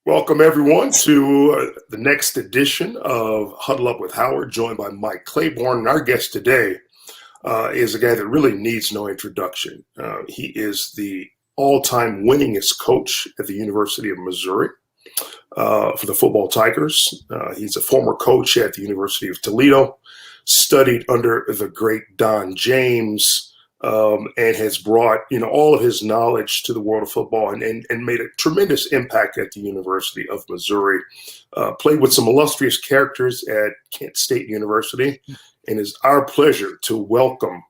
Welcome, everyone, to the next edition of Huddle Up with Howard, joined by Mike Claiborne. And our guest today is a guy that really needs no introduction. He is the all-time winningest coach at the University of Missouri for the football Tigers. He's a former coach at the University of Toledo, studied under the great Don James, and has brought all of his knowledge to the world of football and made a tremendous impact at the University of Missouri. Played with some illustrious characters at Kent State University, and it's our pleasure to welcome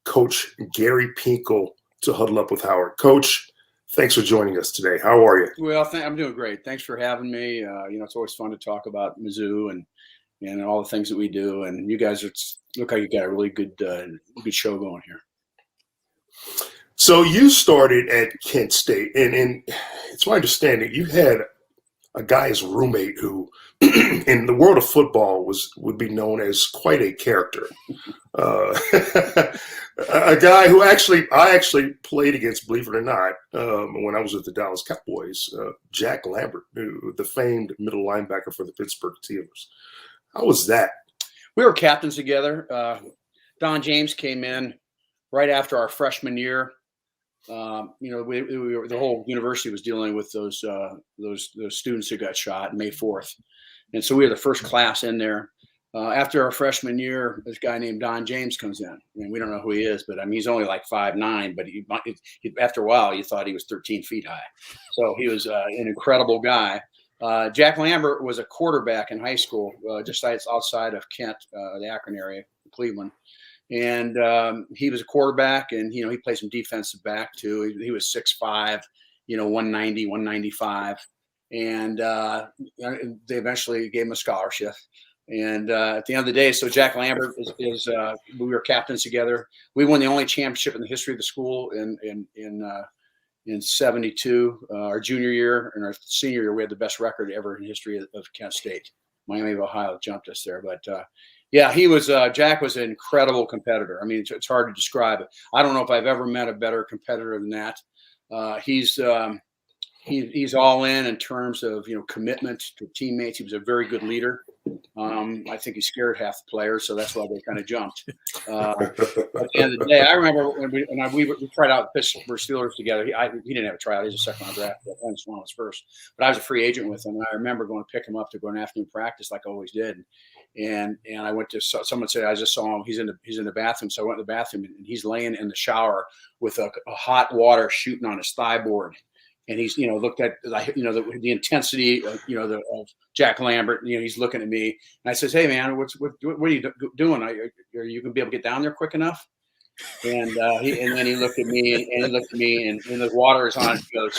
Coach Gary Pinkel to Huddle Up with Howard. Coach, thanks for joining us today. How are you? Well, I'm doing great. Thanks for having me. It's always fun to talk about Mizzou and all the things that we do. And you guys look like you got a really good show going here. So you started at Kent State, and it's my understanding you had a guy as a roommate who, in the world of football, would be known as quite a character. A guy who I actually played against, believe it or not, when I was with the Dallas Cowboys, Jack Lambert, the famed middle linebacker for the Pittsburgh Steelers. How was that? We were captains together. Don James came in right after our freshman year. The whole university was dealing with those students who got shot May 4th. And so we were the first class in there. After our freshman year, this guy named Don James comes in. And we don't know who he is, but he's only like 5'9", but he after a while, you thought he was 13 feet high. So he was an incredible guy. Jack Lambert was a quarterback in high school, just outside of Kent, the Akron area, Cleveland. And he was a quarterback, and he played some defensive back too. He was 6'5", 190, 195, and they eventually gave him a scholarship. And at the end of the day, so Jack Lambert is we were captains together. We won the only championship in the history of the school in '72, our junior year, and our senior year we had the best record ever in the history of Kent State. Miami of Ohio jumped us there, but. Yeah, Jack was an incredible competitor. I mean, it's hard to describe it. I don't know if I've ever met a better competitor than that. He's all in terms of, commitment to teammates. He was a very good leader. I think he scared half the players, so that's why they kind of jumped. At the end of the day, I remember when we tried out the Pittsburgh Steelers together. He didn't have a tryout. He was a second-round draft. I just won his first. But I was a free agent with him, and I remember going to pick him up to go an afternoon practice like I always did. And I went to someone said I just saw him. He's in the bathroom. So I went to the bathroom and he's laying in the shower with a hot water shooting on his thigh board. And he's looked at the intensity of Jack Lambert. He's looking at me and I says, "Hey man, what are you doing? Are you gonna be able to get down there quick enough?" And then he looked at me and the water is on. He goes,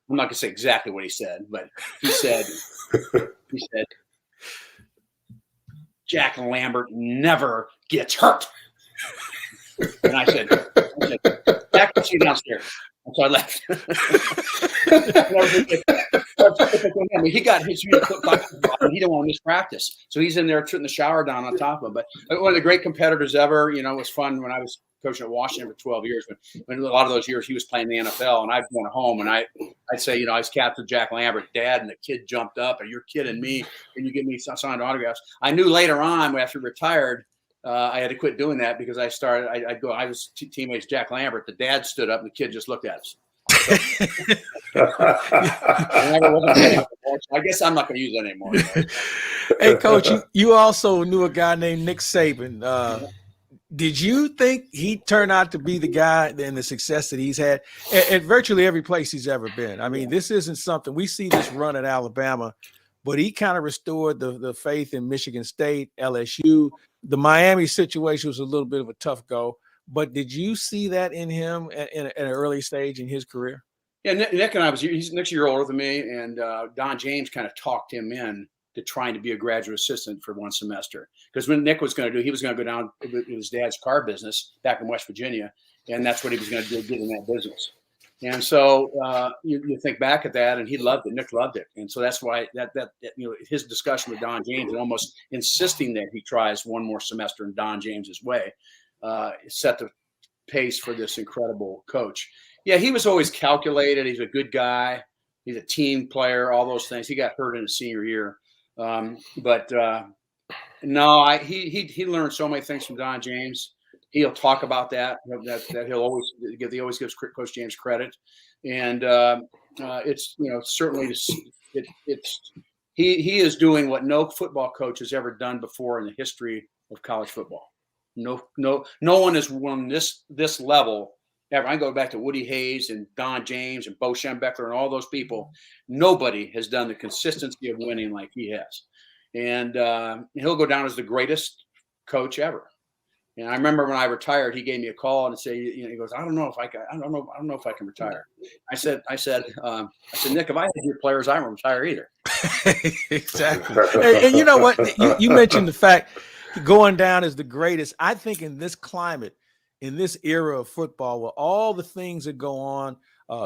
I'm not gonna say exactly what he said, but he said. Jack Lambert never gets hurt. And I said, Jack, let's see downstairs. And so I left. He got his and he didn't want to miss practice. So he's in there putting the shower down on top of him. But one of the great competitors ever, it was fun when I was coaching at Washington for 12 years. But a lot of those years he was playing the NFL and I'd gone home and I'd say, I was captain Jack Lambert, Dad, and the kid jumped up and you're kidding me. Can you give me some signed autographs? I knew later on after retired, I had to quit doing that because I was teammates Jack Lambert. The dad stood up and the kid just looked at us. I guess I'm not going to use that anymore. Hey, Coach, you also knew a guy named Nick Saban. Did you think he turned out to be the guy and the success that he's had at virtually every place he's ever been? I mean, this isn't something we see this run at Alabama, but he kind of restored the faith in Michigan State, LSU. The Miami situation was a little bit of a tough go, but did you see that in him at an early stage in his career? Yeah, Nick and I he's Nick's a year older than me, and Don James kind of talked him in to trying to be a graduate assistant for one semester. Because when Nick was going to do, he was going to go down with his dad's car business back in West Virginia, and that's what he was going to do, get in that business. And so you think back at that, and he loved it. Nick loved it, and so that's why that his discussion with Don James and almost insisting that he tries one more semester in Don James's way set the pace for this incredible coach. Yeah, he was always calculated. He's a good guy. He's a team player, all those things. He got hurt in his senior year. No, he learned so many things from Don James. He'll talk about that he always gives Coach James credit. And it's, certainly he is doing what no football coach has ever done before in the history of college football. No one has won this level ever. I go back to Woody Hayes and Don James and Bo Schembechler and all those people. Nobody has done the consistency of winning like he has. And he'll go down as the greatest coach ever. And I remember when I retired, he gave me a call and said, he goes, I don't know if I can retire. I said, Nick, if I had your players, I won't retire either. Exactly. And you know what? You mentioned the fact going down as the greatest. I think in this climate, in this era of football, where all the things that go on,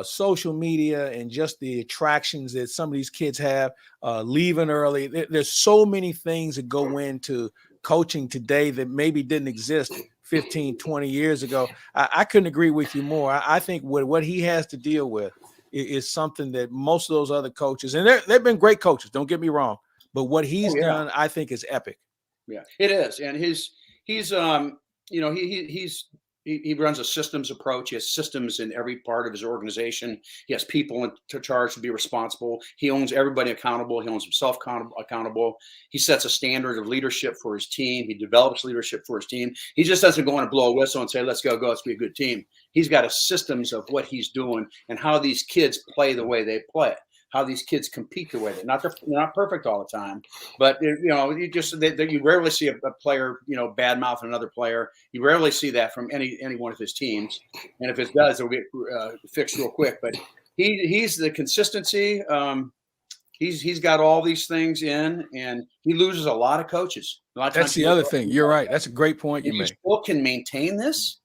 social media and just the attractions that some of these kids have, leaving early, there's so many things that go into coaching today that maybe didn't exist 15, 20 years ago. I couldn't agree with you more. I think what he has to deal with is something that most of those other coaches, and they've been great coaches, don't get me wrong, but what he's done, I think, is epic. Yeah, it is. And he runs a systems approach. He has systems in every part of his organization. He has people in charge to be responsible. He owns everybody accountable. He owns himself accountable. He sets a standard of leadership for his team. He develops leadership for his team. He just doesn't go in and blow a whistle and say, let's go, let's be a good team. He's got a systems of what he's doing and how these kids play the way they play. How these kids compete the way they're not perfect all the time, but you rarely see a player badmouth another player. You rarely see that from any one of his teams, and if it does, it'll get fixed real quick. But he's the consistency. He's got all these things in, and he loses a lot of coaches. That's the other thing. You're right. That's a great point you made. Still can maintain this.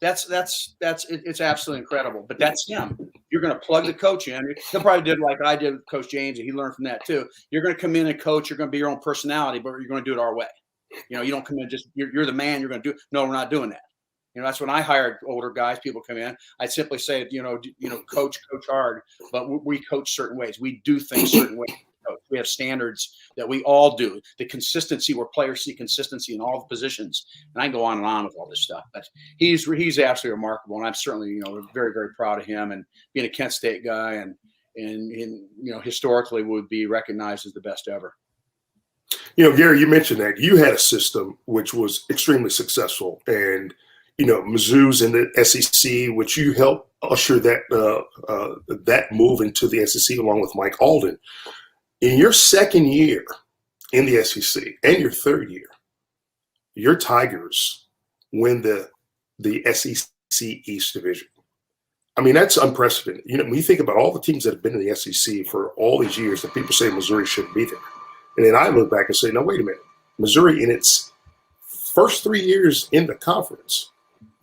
It's absolutely incredible. But that's him. You're going to plug the coach in. He'll probably did like I did with Coach James, and he learned from that too. You're going to come in and coach. You're going to be your own personality, but you're going to do it our way. You don't come in just you're the man. You're going to do. No, we're not doing that. That's when I hired older guys. People come in. I'd simply say, coach hard, but we coach certain ways. We do things certain ways. We have standards that we all do. The consistency, where players see consistency in all the positions, and I can go on and on with all this stuff. But he's absolutely remarkable, and I'm certainly very, very proud of him. And being a Kent State guy, and historically would be recognized as the best ever. Gary, you mentioned that you had a system which was extremely successful, and Mizzou's in the SEC, which you helped usher that move into the SEC along with Mike Alden. In your second year in the SEC and your third year, your Tigers win the SEC East Division. I mean, that's unprecedented. When you think about all the teams that have been in the SEC for all these years, that people say Missouri shouldn't be there. And then I look back and say, no, wait a minute. Missouri, in its first 3 years in the conference,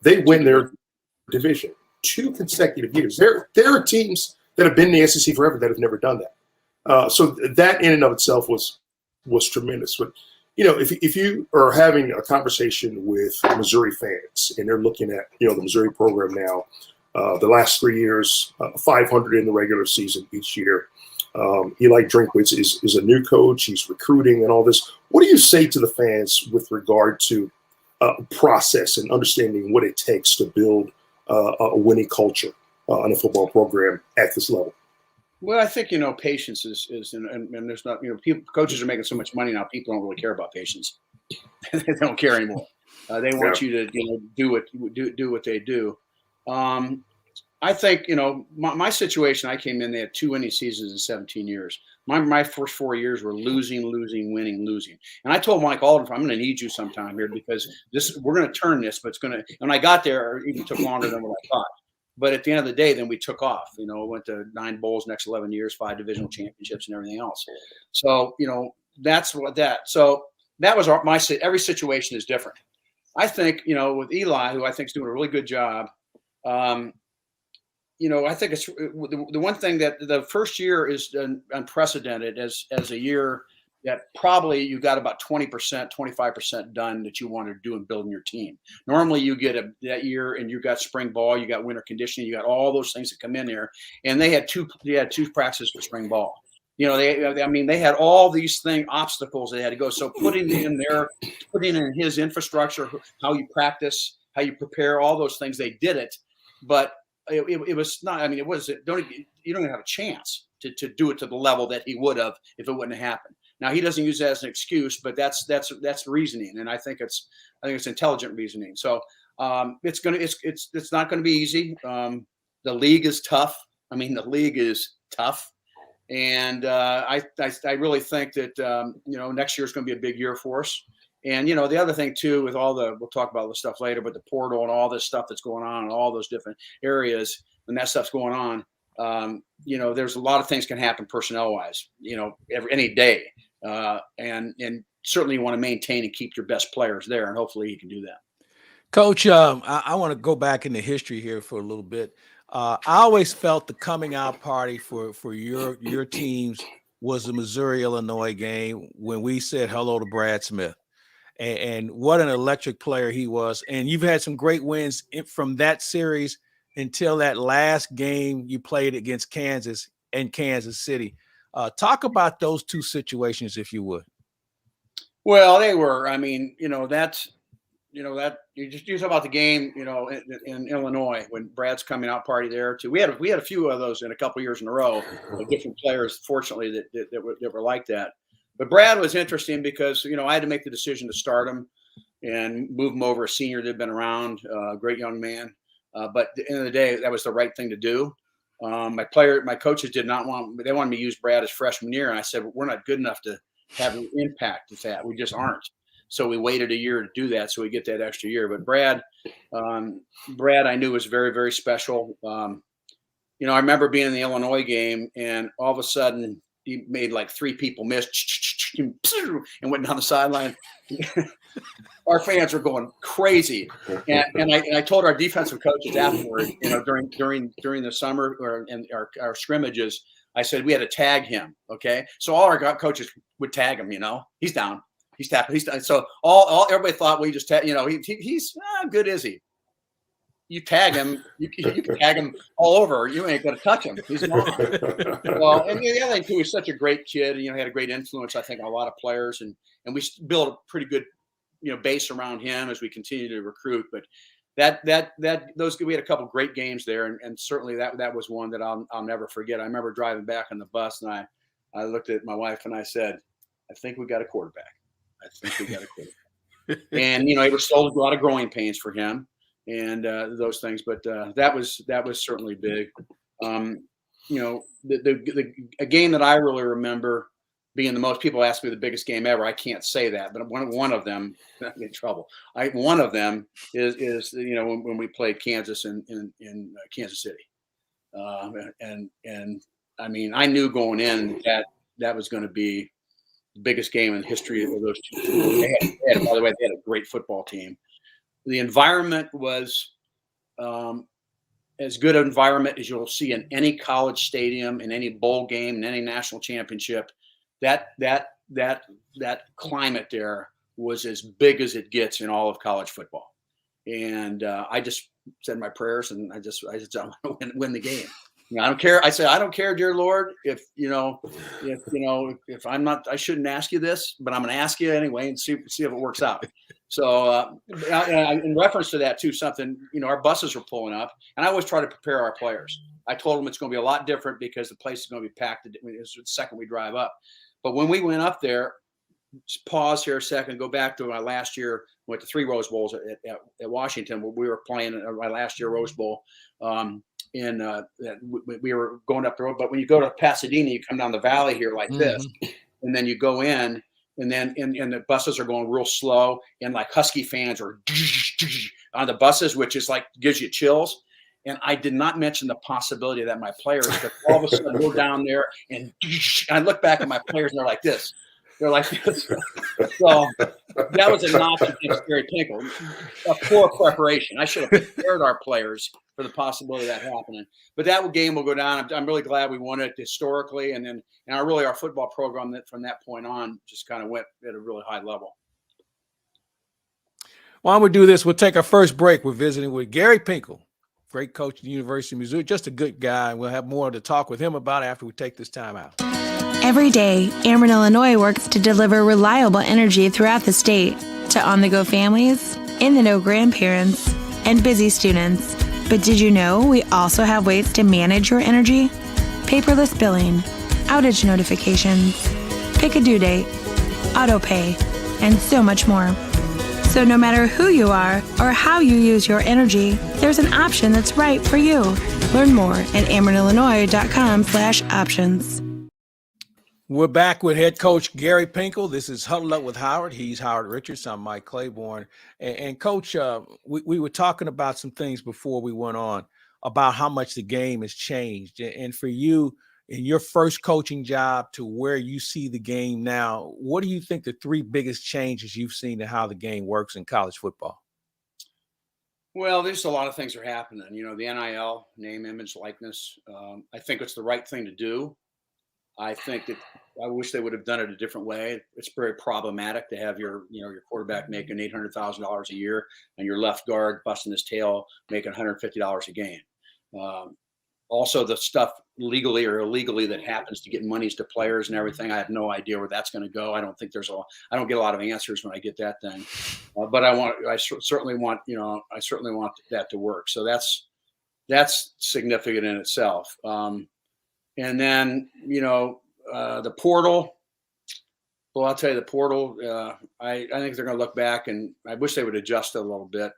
they win their division 2 consecutive years. There are teams that have been in the SEC forever that have never done that. So that in and of itself was tremendous. But, if you are having a conversation with Missouri fans and they're looking at, the Missouri program now, the last 3 years, 500 in the regular season each year. Eli Drinkwitz is a new coach. He's recruiting and all this. What do you say to the fans with regard to process and understanding what it takes to build a winning culture on a football program at this level? Well, I think, patience is and there's not, coaches are making so much money now, people don't really care about patience. They don't care anymore. They want you to, do what they do. I think, my situation, I came in, they had 2 winning seasons in 17 years. My first 4 years were losing, winning, losing. And I told Mike Alden, I'm going to need you sometime here because we're going to turn this, but it's going to, when I got there, it even took longer than what I thought. But at the end of the day, then we took off. Went to 9 bowls next 11 years, 5 divisional championships, and everything else. So that's what that. So that was every situation is different. I think with Eli, who I think is doing a really good job. I think it's the one thing that the first year is unprecedented as a year that probably you got about 20%, 25% done that you want to do in building your team. Normally you get that year and you got spring ball, you got winter conditioning, you got all those things that come in there. And they had two practices for spring ball. You know, they had all these obstacles they had to go. So putting in his infrastructure, how you practice, how you prepare, all those things, they did it. But it was not, I mean, you don't even have a chance to do it to the level that he would have if it wouldn't have happened. Now he doesn't use that as an excuse, but that's reasoning, and I think it's intelligent reasoning. So it's not going to be easy. The league is tough. I mean, the league is tough, and I really think that next year is going to be a big year for us. And the other thing too, with we'll talk about this stuff later, but the portal and all this stuff that's going on in all those different areas, and that stuff's going on. There's a lot of things can happen personnel wise, any day. And certainly you want to maintain and keep your best players there, and hopefully you can do that. Coach, I want to go back into history here for a little bit. I always felt the coming out party for your teams was the Missouri-Illinois game when we said hello to Brad Smith. And what an electric player he was. And you've had some great wins from that series until that last game you played against Kansas and Kansas City. Talk about those two situations, if you would. Well, they were. I mean, that's that you talk about the game, in Illinois when Brad's coming out party there too. We had a few of those in a couple of years in a row of different players, fortunately, that were like that. But Brad was interesting because I had to make the decision to start him and move him over, a senior that had been around, a great young man. But at the end of the day, that was the right thing to do. My coaches did not they wanted me to use Brad as freshman year. And I said, we're not good enough to have an impact with that. We just aren't. So we waited a year to do that. So we get that extra year. But Brad I knew was very, very special. I remember being in the Illinois game and all of a sudden he made like three people miss and went down the sideline. Our fans were going crazy, and I told our defensive coaches afterward, during the summer and our scrimmages, I said we had to tag him. Okay, so all our coaches would tag him. He's down, he's tapping, he's down. So everybody thought we just tag. He's good, is he? You tag him, you can tag him all over. You ain't going to touch him. He's gone. Well, and the other thing too, he's such a great kid. He had a great influence, I think, on a lot of players, and we built a pretty good, base around him as we continue to recruit. But we had a couple of great games there, and certainly that was one that I'll never forget. I remember driving back on the bus, and I looked at my wife and I said, "I think we got a quarterback. I think we got a quarterback." And he was still a lot of growing pains for him. And those things, but that was certainly big. A game that I really remember being the most. People ask me the biggest game ever. I can't say that, but one of them, I'm in trouble. One of them is when we played Kansas in Kansas City, and I mean I knew going in that was going to be the biggest game in the history of those two teams. By the way, they had a great football team. The environment was as good an environment as you'll see in any college stadium, in any bowl game, in any national championship. That climate there was as big as it gets in all of college football. And I just said my prayers, and I just want to win the game. I don't care. I said, I don't care, dear Lord, if I'm not, I shouldn't ask you this, but I'm going to ask you anyway and see if it works out. So in reference to that too, our buses were pulling up, and I always try to prepare our players. I told them it's going to be a lot different because the place is going to be packed the second we drive up. But when we went up there, just pause here a second, go back to my last year, went to 3 Rose Bowls at Washington, where we were playing my last year Rose Bowl. We were going up the road, but when you go to Pasadena, you come down the valley here like this, and then you go in, and then and the buses are going real slow, and like Husky fans are on the buses, which is like gives you chills. And I did not mention the possibility that my players, but all of a sudden we're down there, and I look back at my players, and they're like this. They're like this. So that was a notch against Gary Pinkel. A poor preparation. I should have prepared our players for the possibility of that happening. But that game will go down. I'm really glad we won it historically, and our football program that from that point on just kind of went at a really high level. Why don't we do this? We'll take our first break. We're visiting with Gary Pinkel, great coach at the University of Mizzou, just a good guy. And we'll have more to talk with him about after we take this time out. Every day, Ameren, Illinois works to deliver reliable energy throughout the state to on-the-go families, in-the-know grandparents, and busy students. But did you know we also have ways to manage your energy? Paperless billing, outage notifications, pick a due date, auto pay, and so much more. So no matter who you are or how you use your energy, there's an option that's right for you. Learn more at amerenillinois.com/options. We're back with head coach Gary Pinkel. This is Huddle Up with Howard. He's Howard Richards. I'm Mike Claiborne. And Coach, we were talking about some things before we went on about how much the game has changed. And for you, in your first coaching job to where you see the game now, what do you think the three biggest changes you've seen in how the game works in college football? Well, there's a lot of things are happening. You know, the NIL, name, image, likeness. I think it's the right thing to do. I think that I wish they would have done it a different way. It's very problematic to have your quarterback making $800,000 a year and your left guard busting his tail making $150 a game. Also, the stuff legally or illegally that happens to get monies to players and everything, I have no idea where that's going to go. I don't think I don't get a lot of answers when I get that thing. But I certainly want that to work. So that's significant in itself. And then, the portal. Well, I'll tell you, the portal, I think they're going to look back, and I wish they would adjust it a little bit.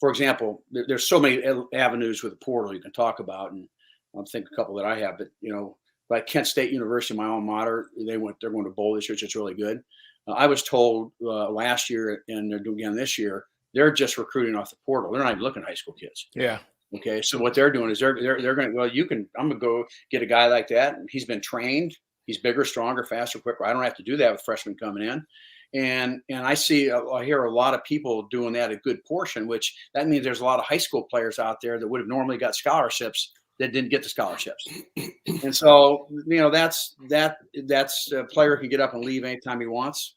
For example, there's so many avenues with the portal you can talk about, and I'll think a couple that I have. But like Kent State University, my alma mater, they're going to bowl this year, which is really good. I was told last year, and they're doing again this year, they're just recruiting off the portal. They're not even looking at high school kids. Yeah. Okay, so what they're doing is they're going to, I'm going to go get a guy like that. And he's been trained. He's bigger, stronger, faster, quicker. I don't have to do that with freshmen coming in. And I hear a lot of people doing that a good portion, which that means there's a lot of high school players out there that would have normally got scholarships that didn't get the scholarships. And so, that's a player can get up and leave anytime he wants.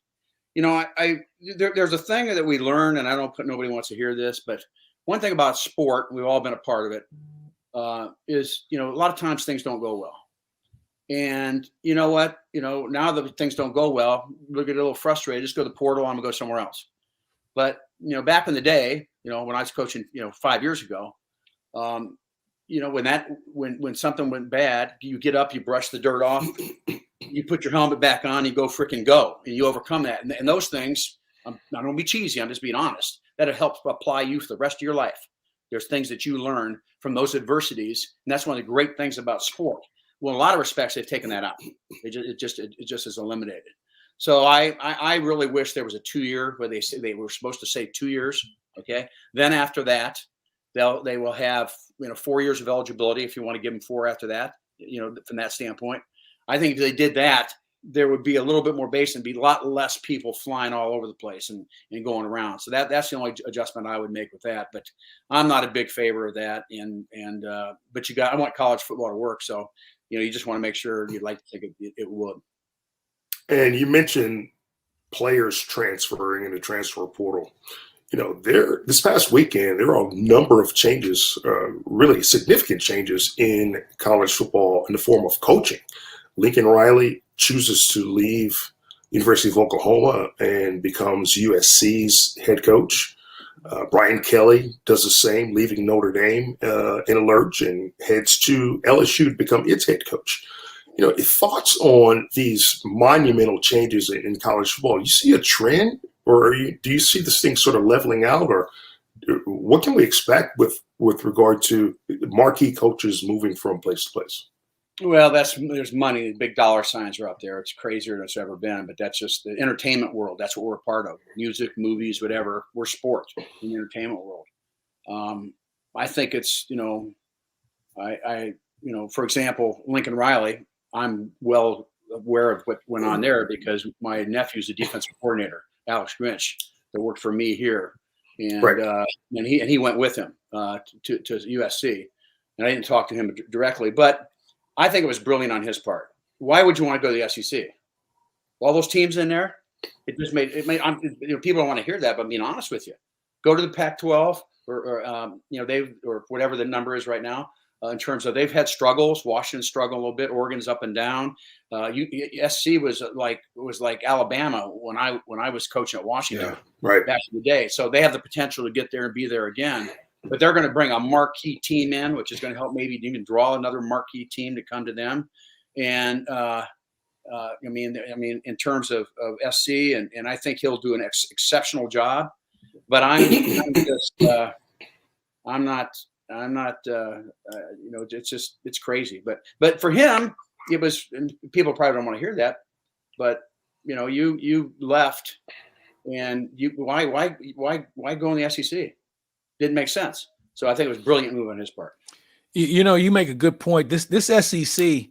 There's a thing that we learn, and nobody wants to hear this, but one thing about sport, we've all been a part of it, is, a lot of times things don't go well. And you know what? Now that things don't go well, we'll get a little frustrated. Just go to the portal. I'm going to go somewhere else. But, back in the day, when I was coaching, 5 years ago, when something went bad, you get up, you brush the dirt off, you put your helmet back on, you go freaking go, and you overcome that. And those things, I'm not going to be cheesy. I'm just being honest. That helps apply you for the rest of your life. There's things that you learn from those adversities. And that's one of the great things about sport. Well, in a lot of respects, they've taken that out. It just is eliminated. So I really wish there was a 2-year where they were supposed to say 2 years. Okay. Then after that, they will have, 4 years of eligibility if you want to give them 4 after that, from that standpoint. I think if they did that, there would be a little bit more base and be a lot less people flying all over the place and going around. So that's the only adjustment I would make with that. But I'm not a big favor of that. But I want college football to work. So, you just want to make sure you'd like to think it would. And you mentioned players transferring in the transfer portal. This past weekend, there are a number of changes, really significant changes in college football in the form of coaching. Lincoln Riley chooses to leave University of Oklahoma and becomes USC's head coach. Brian Kelly does the same, leaving Notre Dame in a lurch and heads to LSU to become its head coach. Thoughts on these monumental changes in college football? You see a trend, or do you see this thing sort of leveling out, or what can we expect with regard to marquee coaches moving from place to place? Well, there's money. Big dollar signs are up there. It's crazier than it's ever been, but that's just the entertainment world. That's what we're a part of. Music, movies, whatever. We're sports in the entertainment world. I think it's, for example, Lincoln Riley, I'm well aware of what went on there because my nephew's the defensive coordinator, Alex Grinch, that worked for me here, and Right. and he went with him to USC, and I didn't talk to him directly, but I think it was brilliant on his part. Why would you want to go to the SEC? All those teams in there, it just made people don't want to hear that, but I'm being honest with you. Go to the Pac-12 or they've or whatever the number is right now. In terms of they've had struggles, Washington struggled a little bit, Oregon's up and down. SC was like Alabama when I was coaching at Washington back in the day. So they have the potential to get there and be there again. But they're going to bring a marquee team in, which is going to help maybe even draw another marquee team to come to them. And in terms of SC, and I think he'll do an exceptional job. But it's crazy. But for him, it was, and people probably don't want to hear that, but you left, and why go in the SEC? Didn't make sense. So I think it was a brilliant move on his part. You make a good point. This SEC,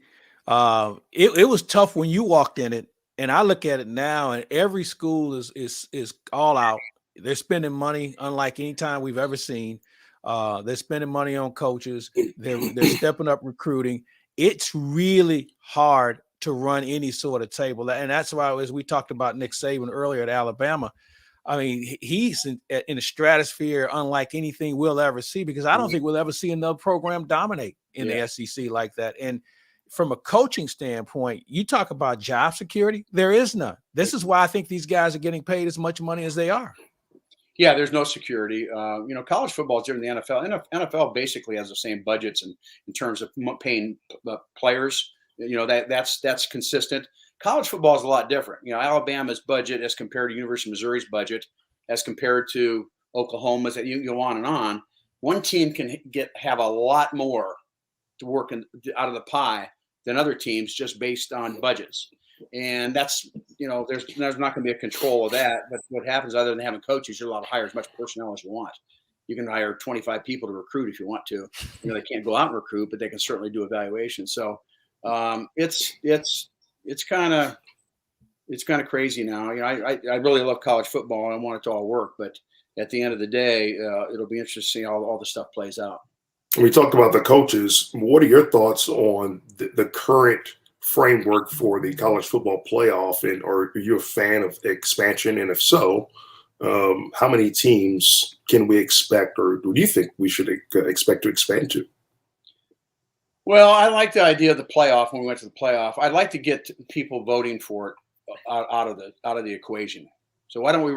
it was tough when you walked in it, and I look at it now, and every school is all out. They're spending money unlike any time we've ever seen. They're spending money on coaches. They're stepping up recruiting. It's really hard to run any sort of table. And that's why, as we talked about Nick Saban earlier at Alabama, I mean, he's in a stratosphere unlike anything we'll ever see, because I don't think we'll ever see another program dominate in the SEC like that. And from a coaching standpoint, you talk about job security, there is none. This is why I think these guys are getting paid as much money as they are. Yeah, there's no security. College football is different than the NFL. NFL basically has the same budgets in terms of paying players. That's consistent. College football is a lot different. Alabama's budget as compared to University of Missouri's budget, as compared to Oklahoma's. That you go on and on. One team can have a lot more to work out of the pie than other teams just based on budgets. And that's, there's not going to be a control of that. But what happens, other than having coaches, you're allowed to hire as much personnel as you want. You can hire 25 people to recruit if you want to. They can't go out and recruit, but they can certainly do evaluation. So it's kind of crazy now. I really love college football and I want it to all work. But at the end of the day, it'll be interesting to see how all the stuff plays out. We talked about the coaches. What are your thoughts on the current framework for the college football playoff, and are you a fan of expansion? And if so, how many teams can we expect, or do you think we should expect to expand to? Well, I like the idea of the playoff. When we went to the playoff, I'd like to get people voting for it out of the equation. So why don't we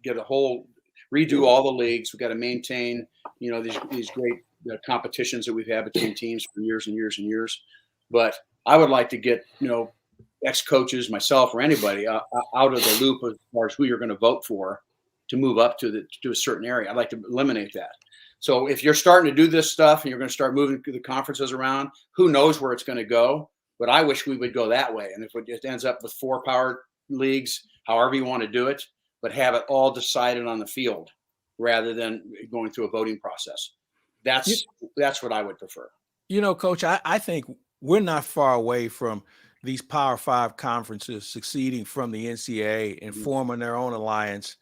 get a whole redo all the leagues? We've got to maintain these great competitions that we've had between teams for years and years and years. But I would like to get, ex-coaches, myself, or anybody out of the loop as far as who you're going to vote for to move up to a certain area. I'd like to eliminate that. So if you're starting to do this stuff and you're going to start moving the conferences around, who knows where it's going to go? But I wish we would go that way. And if it just ends up with 4 power leagues, however you want to do it, but have it all decided on the field rather than going through a voting process. That's what I would prefer. Coach, I think we're not far away from these Power 5 conferences succeeding from the NCAA and forming their own alliance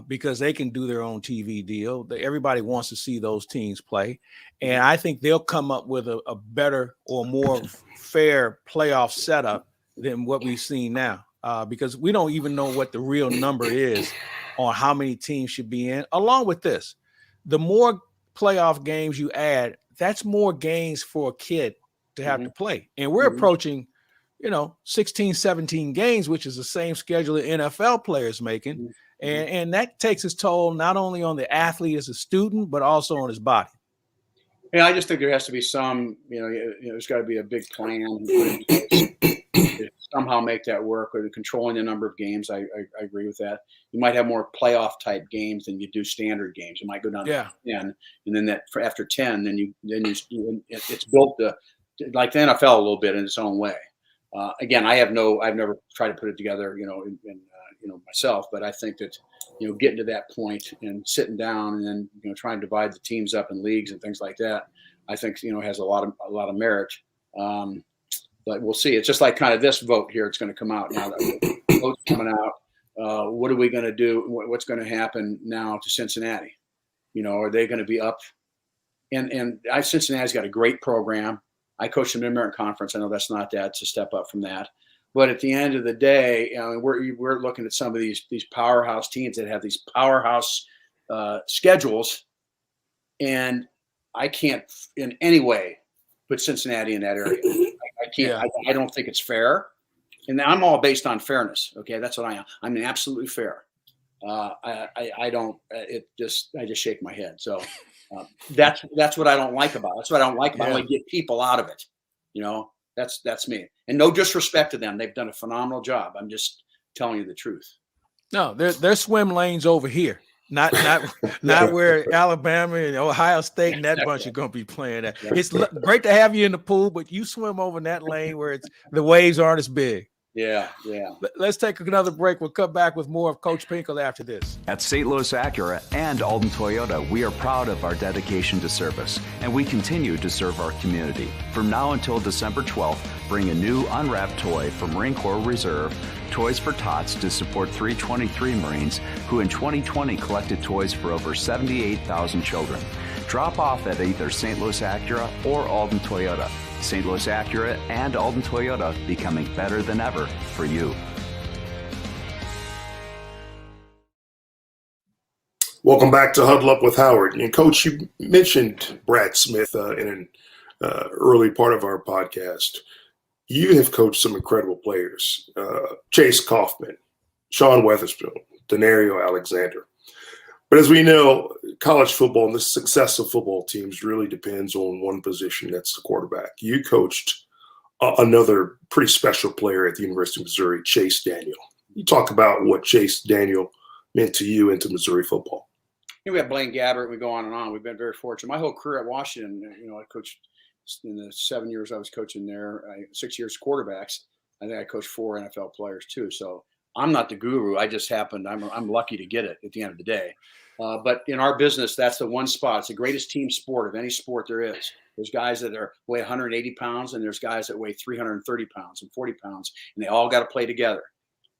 because they can do their own TV deal. Everybody wants to see those teams play. And I think they'll come up with a better or more fair playoff setup than what we've seen now because we don't even know what the real number is on how many teams should be in. Along with this, the more playoff games you add, that's more games for a kid to have to play. And we're approaching, 16, 17 games, which is the same schedule that NFL players making. And that takes its toll not only on the athlete as a student, but also on his body. Yeah, I just think there has to be some, there's got to be a big plan to somehow make that work, or controlling the number of games. I agree with that. You might have more playoff type games than you do standard games. You might go down to 10, and then after 10, then it's built like the NFL a little bit in its own way. Again, I've never tried to put it together, myself, but I think that, getting to that point and sitting down and then, trying to divide the teams up in leagues and things like that, I think, has a lot of merit. but we'll see. It's just like kind of this vote here. It's going to come out now. The vote's coming out. What are we going to do? What's going to happen now to Cincinnati? Are they going to be up? And Cincinnati's got a great program. I coached the Mid-American Conference. I know that's not that. It's a step up from that. But at the end of the day, we're looking at some of these powerhouse teams that have these powerhouse schedules, and I can't in any way put Cincinnati in that area. I can't. Yeah. I don't think it's fair, and I'm all based on fairness. Okay, that's what I am. I'm absolutely fair. I don't. I just shake my head. So that's what I don't like about it. That's what I don't like about it. I want to get people out of it. That's me. And no disrespect to them. They've done a phenomenal job. I'm just telling you the truth. No, there's swim lanes over here. Not where Alabama and Ohio State and that bunch are going to be playing at. It's great to have you in the pool, but you swim over in that lane where the waves aren't as big. Yeah. Let's take another break. We'll come back with more of Coach Pinkel after this. At St. Louis Acura and Alden Toyota, we are proud of our dedication to service, and we continue to serve our community. From now until December 12th, bring a new unwrapped toy from Marine Corps Reserve, Toys for Tots, to support 323 Marines who in 2020 collected toys for over 78,000 children. Drop off at either St. Louis Acura or Alden Toyota. St. Louis Acura and Alden Toyota, becoming better than ever for you. Welcome back to Huddle Up with Howard. And Coach, you mentioned Brad Smith in an early part of our podcast. You have coached some incredible players. Chase Kaufman, Sean Weatherspoon, Denario Alexander. But as we know, college football and the success of football teams really depends on one position, that's the quarterback. You coached another pretty special player at the University of Missouri, Chase Daniel. You talk about what Chase Daniel meant to you and to Missouri football. We have Blaine Gabbert. We go on and on. We've been very fortunate. My whole career at Washington, I coached in the 7 years I was coaching there, 6 years quarterbacks. I think I coached 4 NFL players too. So I'm not the guru. I just happened. I'm lucky to get it at the end of the day. But in our business, that's the one spot. It's the greatest team sport of any sport there is. There's guys that weigh 180 pounds, and there's guys that weigh 330 pounds and 40 pounds, and they all got to play together.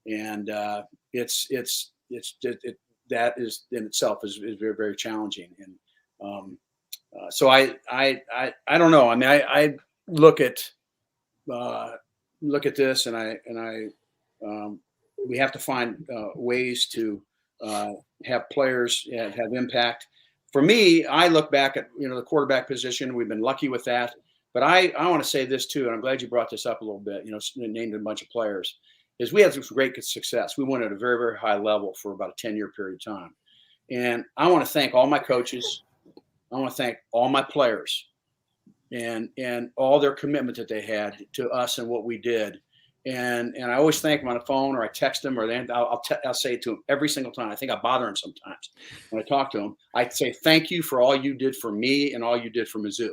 And that is in itself is very, very challenging. And so I don't know. I mean, I look at this, and we have to find ways to have players have impact. For me, I look back at the quarterback position. We've been lucky with that, but I want to say this too, and I'm glad you brought this up a little bit. Named a bunch of players, is we had some great success. We went at a very, very high level for about a 10-year period of time, and I want to thank all my coaches. I want to thank all my players, and all their commitment that they had to us and what we did. And I always thank them on the phone, or I text them, or I'll say it to them every single time. I think I bother them sometimes when I talk to them. I say thank you for all you did for me and all you did for Mizzou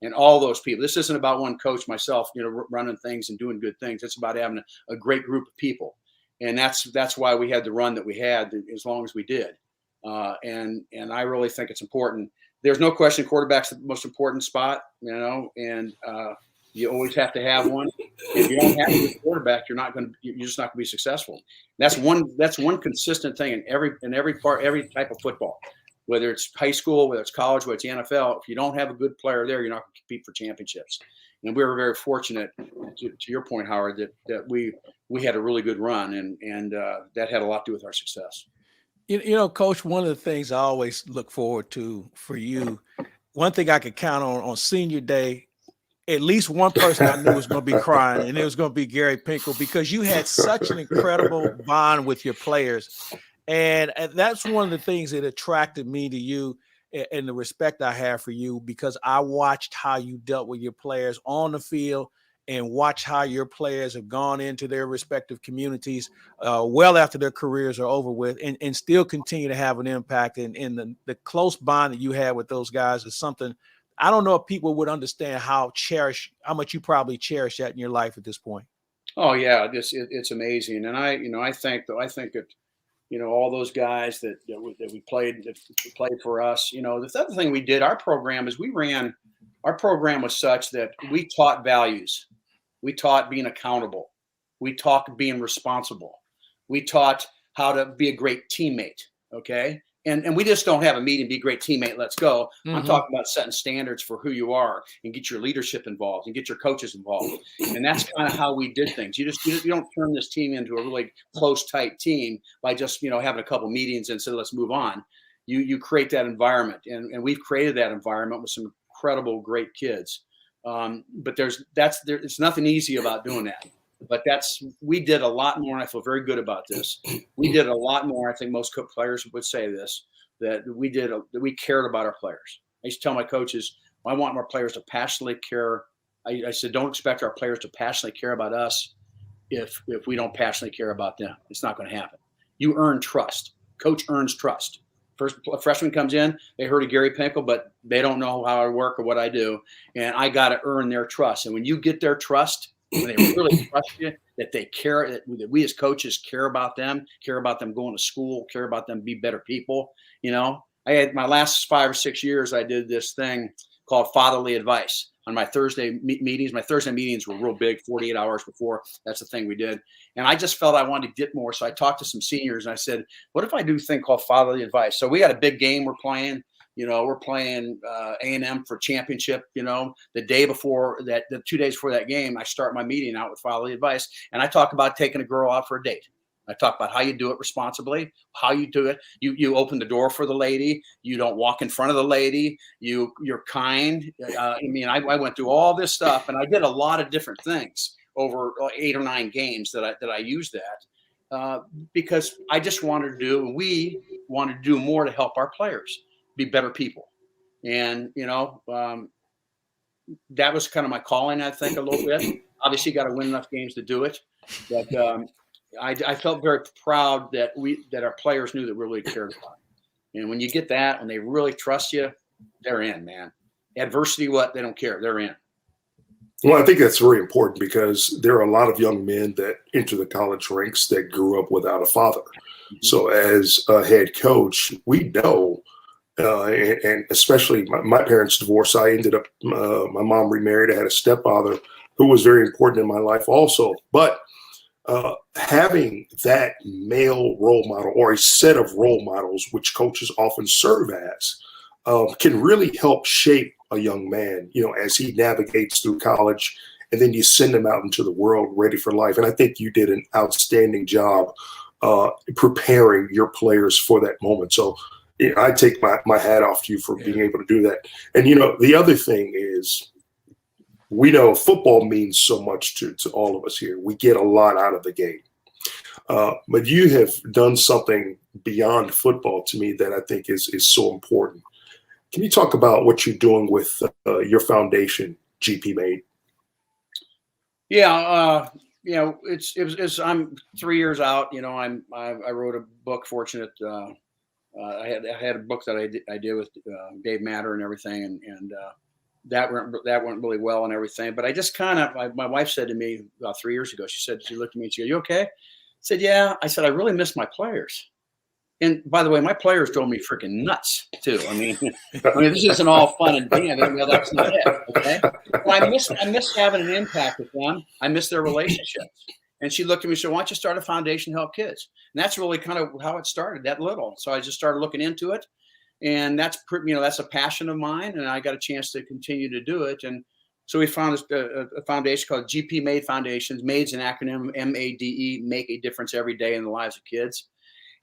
and all those people. This isn't about one coach, myself, running things and doing good things. It's about having a great group of people, and that's why we had the run that we had as long as we did. And I really think it's important. There's no question quarterback's the most important spot, and you always have to have one. If you don't have a good quarterback, you're just not going to be successful. That's one consistent thing in every type of football, whether it's high school, whether it's college, whether it's the NFL. If you don't have a good player there, you're not going to compete for championships. And we were very fortunate, to your point, Howard, that we had a really good run, and that had a lot to do with our success. Coach, one of the things I always look forward to for you, one thing I could count on senior day, at least one person I knew was going to be crying, and it was going to be Gary Pinkel, because you had such an incredible bond with your players. And that's one of the things that attracted me to you and the respect I have for you, because I watched how you dealt with your players on the field and watch how your players have gone into their respective communities well after their careers are over with, and still continue to have an impact. And the close bond that you had with those guys is something I don't know if people would understand how much you probably cherish that in your life at this point. Oh yeah, it's amazing, and I think that all those guys that we played for us. The other thing we did, our program was such that we taught values. We taught being accountable. We taught being responsible. We taught how to be a great teammate. Okay. And we just don't have a meeting, be a great teammate, let's go. Mm-hmm. I'm talking about setting standards for who you are and get your leadership involved and get your coaches involved. And that's kind of how we did things. You don't turn this team into a really close, tight team by just, having a couple meetings and say, let's move on. You create that environment. And we've created that environment with some incredible, great kids. But it's nothing easy about doing that. But we did a lot more, and I feel very good about this. We did a lot more. I think most players would say this, that we cared about our players. I used to tell my coaches, I want our players to passionately care. I said, don't expect our players to passionately care about us if we don't passionately care about them. It's not going to happen. You earn trust. Coach earns trust. First, a freshman comes in, they heard of Gary Pinkel, but they don't know how I work or what I do, and I got to earn their trust. And when you get their trust, when they really trust you, that they care, that we as coaches care about them going to school, care about them be better people. I had my last 5 or 6 years, I did this thing called fatherly advice on my Thursday meetings. My Thursday meetings were real big, 48 hours before. That's the thing we did. And I just felt I wanted to get more. So I talked to some seniors and I said, what if I do a thing called fatherly advice? So we got a big game we're playing. We're playing A&M for championship, the day before that, the 2 days before that game, I start my meeting out with fatherly advice. And I talk about taking a girl out for a date. I talk about how you do it responsibly, how you do it. You open the door for the lady. You don't walk in front of the lady. You're kind. I went through all this stuff, and I did a lot of different things over 8 or 9 games that I used that because I just we wanted to do more to help our players be better people. And, that was kind of my calling, I think, a little bit. Obviously, you got to win enough games to do it. But I felt very proud that our players knew that we really cared about it. And when you get that, when they really trust you, they're in, man. Adversity, they don't care. They're in. Well, I think that's very important because there are a lot of young men that enter the college ranks that grew up without a father. Mm-hmm. So as a head coach, we know, and especially my parents divorced. I ended up, my mom remarried. I had a stepfather who was very important in my life also. But having that male role model or a set of role models, which coaches often serve as, can really help shape a young man, as he navigates through college, and then you send him out into the world ready for life. And I think you did an outstanding job preparing your players for that moment. So I take my hat off to you for being able to do that. And, the other thing is, we know football means so much to all of us here. We get a lot out of the game. But you have done something beyond football to me that I think is so important. Can you talk about what you're doing with your foundation, GP Made? Yeah, I'm 3 years out. I wrote a book. Fortunate, I had a book that I did with Dave Matter and everything, and that went really well and everything. But I just my wife said to me about 3 years ago, she looked at me and she said, "You okay?" I said, "Yeah." I said, "I really miss my players." And by the way, my players drove me freaking nuts too. I mean, this isn't all fun and dandy. That's not it. Okay. Well, I miss having an impact with them. I miss their relationships. And she looked at me and said, "Why don't you start a foundation to help kids?" And that's really kind of how it started, that little. So I just started looking into it. And that's a passion of mine. And I got a chance to continue to do it. And so we found a foundation called GP Made Foundations. MADE's an acronym, MADE, make a difference every day in the lives of kids.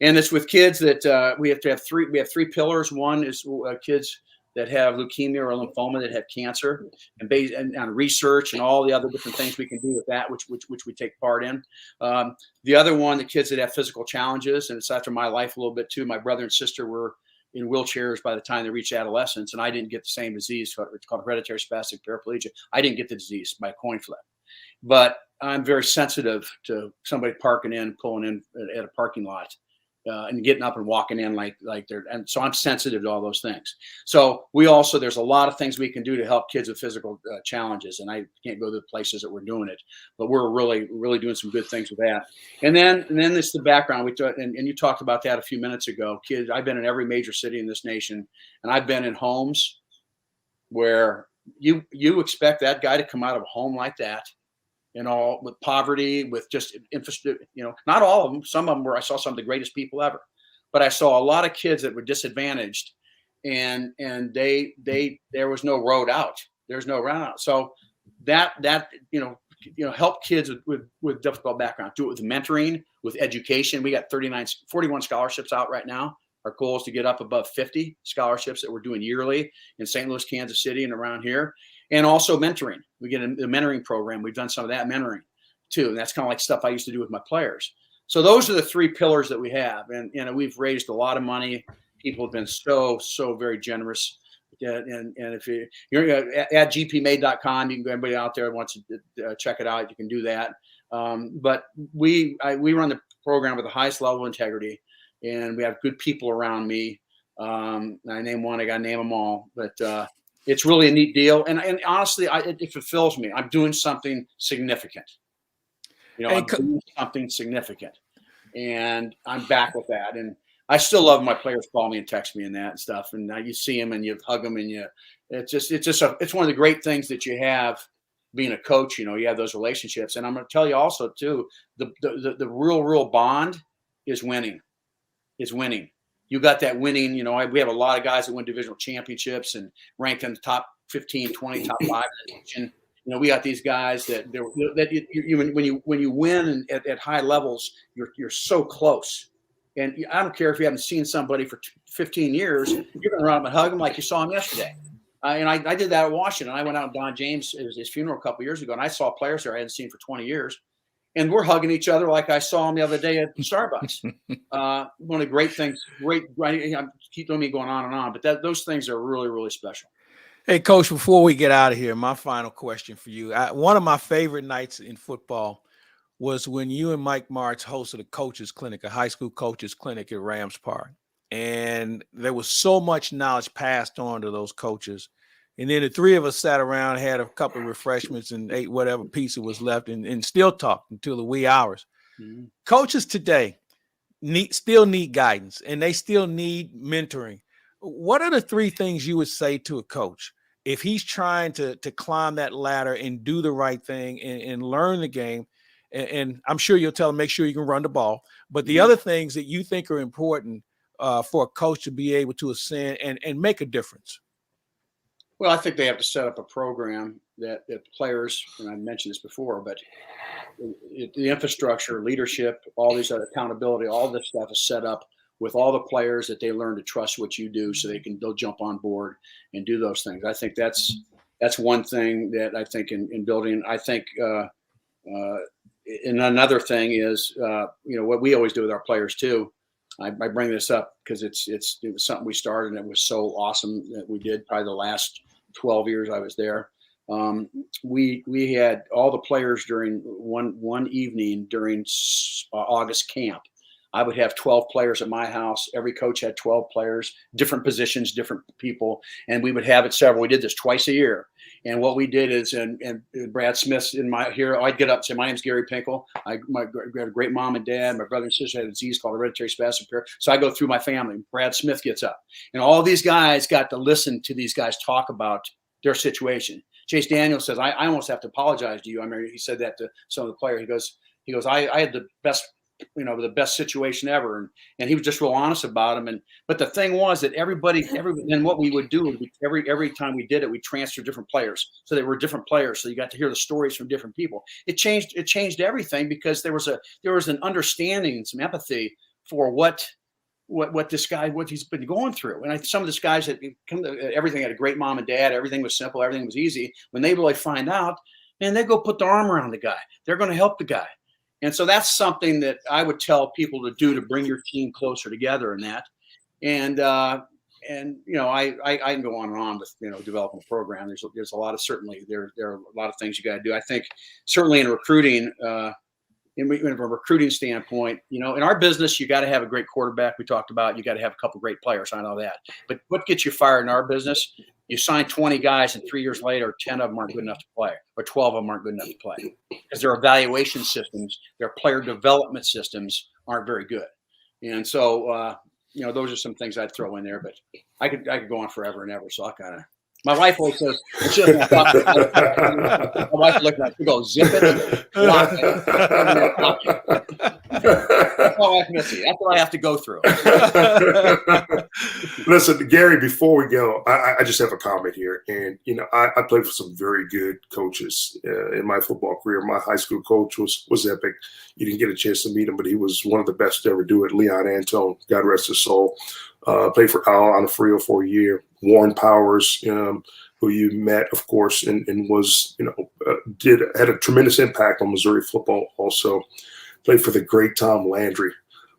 And it's with kids that we have 3 pillars. One is kids that have leukemia or lymphoma, that have cancer, and based on research and all the other different things we can do with that, which we take part in. The other one, the kids that have physical challenges, and it's after my life a little bit too. My brother and sister were in wheelchairs by the time they reached adolescence, and I didn't get the same disease. It's called hereditary spastic paraplegia. I didn't get the disease by coin flip, but I'm very sensitive to somebody pulling in at a parking lot. And getting up and walking in like they're, and so I'm sensitive to all those things. So there's a lot of things we can do to help kids with physical challenges, and I can't go to the places that we're doing it, but we're really, really doing some good things with that. And then it's the background. And you talked about that a few minutes ago. Kids, I've been in every major city in this nation, and I've been in homes where you expect that guy to come out of a home like that and all, with poverty, with just infrastructure, not all of them. Some of them were, I saw some of the greatest people ever, but I saw a lot of kids that were disadvantaged, and there was no road out. There's no route out. So that help kids with difficult background. Do it with mentoring, with education. We got 41 scholarships out right now. Our goal is to get up above 50 scholarships that we're doing yearly in St. Louis, Kansas City, and around here. And also mentoring. We get a mentoring program. We've done some of that mentoring too. And that's kind of like stuff I used to do with my players. So those are the three pillars that we have. And we've raised a lot of money. People have been so very generous. And if you're at gpmade.com, you can go, anybody out there wants to check it out, you can do that. But we run the program with the highest level of integrity, and we have good people around me. I name one, I got to name them all, but it's really a neat deal. And honestly, it fulfills me. I'm doing something significant. I'm doing something significant, and I'm back with that. And I still love my players call me and text me and that and stuff. And now you see them and you hug them, and it's one of the great things that you have being a coach. You have those relationships. And I'm going to tell you also too, the real bond is winning. You got that winning. We have a lot of guys that win divisional championships and ranked in the top 15, 20, top 5 in the nation. We got these guys that when you win at high levels, you're so close. And I don't care if you haven't seen somebody for 15 years, you're going to run up and hug them like you saw him yesterday. And I did that at Washington. I went out with Don James at his funeral a couple of years ago, and I saw players there I hadn't seen for 20 years. And we're hugging each other like I saw him the other day at Starbucks. One of the great things, keep me going on and on, but those things are really, really special. Hey, Coach, before we get out of here, my final question for you. One of my favorite nights in football was when you and Mike Martz hosted a high school coaches clinic at Rams Park. And there was so much knowledge passed on to those coaches. And then the three of us sat around, had a couple of refreshments, and ate whatever pizza was left, and still talked until the wee hours. Mm-hmm. Coaches today still need guidance, and they still need mentoring. What are the three things you would say to a coach if he's trying to climb that ladder and do the right thing and learn the game? And I'm sure you'll tell them, make sure you can run the ball. But the other things that you think are important for a coach to be able to ascend and make a difference. Well, I think they have to set up a program that players, and I mentioned this before, but the infrastructure, leadership, all these other accountability, all this stuff is set up with all the players that they learn to trust what you do, so they'll jump on board and do those things. I think that's one thing that I think in building. I think and another thing is, what we always do with our players too. I bring this up because it was something we started, and it was so awesome that we did. Probably the last 12 years I was there. We had all the players during one evening during August camp. I would have 12 players at my house. Every coach had 12 players, different positions, different people, and we would have it several. We did this twice a year. And what we did is, and Brad Smith's here, I'd get up and say, my name's Gary Pinkel. I had a great mom and dad. My brother and sister had a disease called hereditary spastic paralysis. So I go through my family. Brad Smith gets up. And all these guys got to listen to these guys talk about their situation. Chase Daniels says, I almost have to apologize to you. I mean, he said that to some of the players. He goes, I had the best situation ever. And he was just real honest about them. But the thing was that everybody, and what we would do, every time we did it, we transferred different players. So they were different players. So you got to hear the stories from different people. It changed everything, because there was an understanding and some empathy for what this guy, what he's been going through. And some of these guys that come to everything, had a great mom and dad, everything was simple, everything was easy. When they really find out, man, they go put their arm around the guy. They're going to help the guy. And so that's something that I would tell people to do, to bring your team closer together in that. And I can go on and on with, developing a program. There's a lot of, certainly there are a lot of things you got to do. I think certainly in recruiting, from a recruiting standpoint, in our business, you got to have a great quarterback. We talked about, you got to have a couple great players. I know that. But what gets you fired in our business? You sign 20 guys, and 3 years later, 10 of them aren't good enough to play, or 12 of them aren't good enough to play, because their evaluation systems, their player development systems aren't very good. And so, those are some things I'd throw in there. But I could go on forever and ever. So I'll kind of. My wife always says, and she doesn't talk to me. My wife looked at me, she goes, zip it, lock it. That's all I have to see. That's what I have to go through. Listen, Gary, before we go, I just have a comment here. And, I played for some very good coaches in my football career. My high school coach was epic. You didn't get a chance to meet him, but he was one of the best to ever do it. Leon Antone, God rest his soul. Played for Al Onofrio for a year. Warren Powers, who you met, of course, and was, had a tremendous impact on Missouri football also. Played for the great Tom Landry.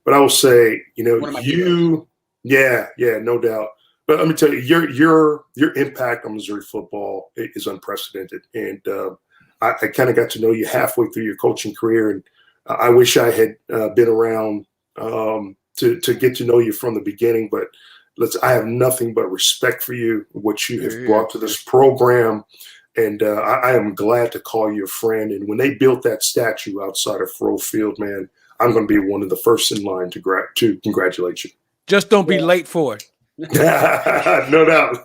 But I will say, yeah, no doubt. But let me tell you, your impact on Missouri football is unprecedented. And I kind of got to know you halfway through your coaching career. And I wish I had been around to get to know you from the beginning. But I have nothing but respect for you, what you have brought to this program. And I am glad to call you a friend. And when they built that statue outside of Faurot Field, man, I'm going to be one of the first in line to congratulate you. Just don't be late for it. No doubt.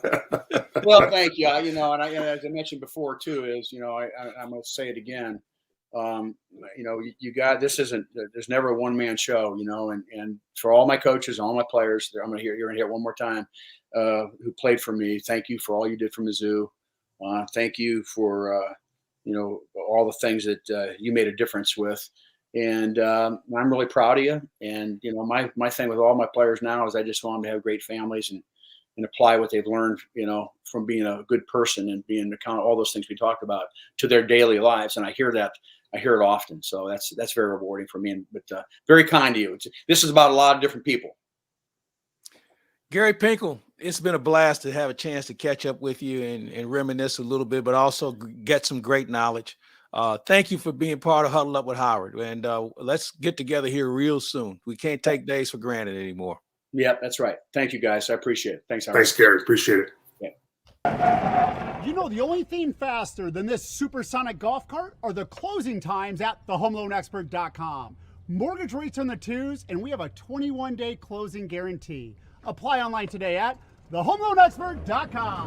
Well, thank you. And as I mentioned before too, is I'm going to say it again. You got this isn't. There's never a one-man show. And for all my coaches, all my players, you're going to hear it one more time. Who played for me? Thank you for all you did for Mizzou. Thank you for all the things that you made a difference with. And I'm really proud of you. And my thing with all my players now is I just want them to have great families and apply what they've learned, from being a good person and being accountable, all those things we talked about, to their daily lives. And I hear it often. So that's very rewarding for me. But very kind to you. This is about a lot of different people. Gary Pinkel, it's been a blast to have a chance to catch up with you and reminisce a little bit, but also get some great knowledge. Thank you for being part of Huddle Up with Howard. And let's get together here real soon. We can't take days for granted anymore. Yeah, that's right. Thank you, guys. I appreciate it. Thanks, Howard. Thanks, Gary. Appreciate it. Yeah. The only thing faster than this supersonic golf cart are the closing times at thehomeloanexpert.com. Mortgage rates on the twos, and we have a 21-day closing guarantee. Apply online today at thehomeloanexpert.com.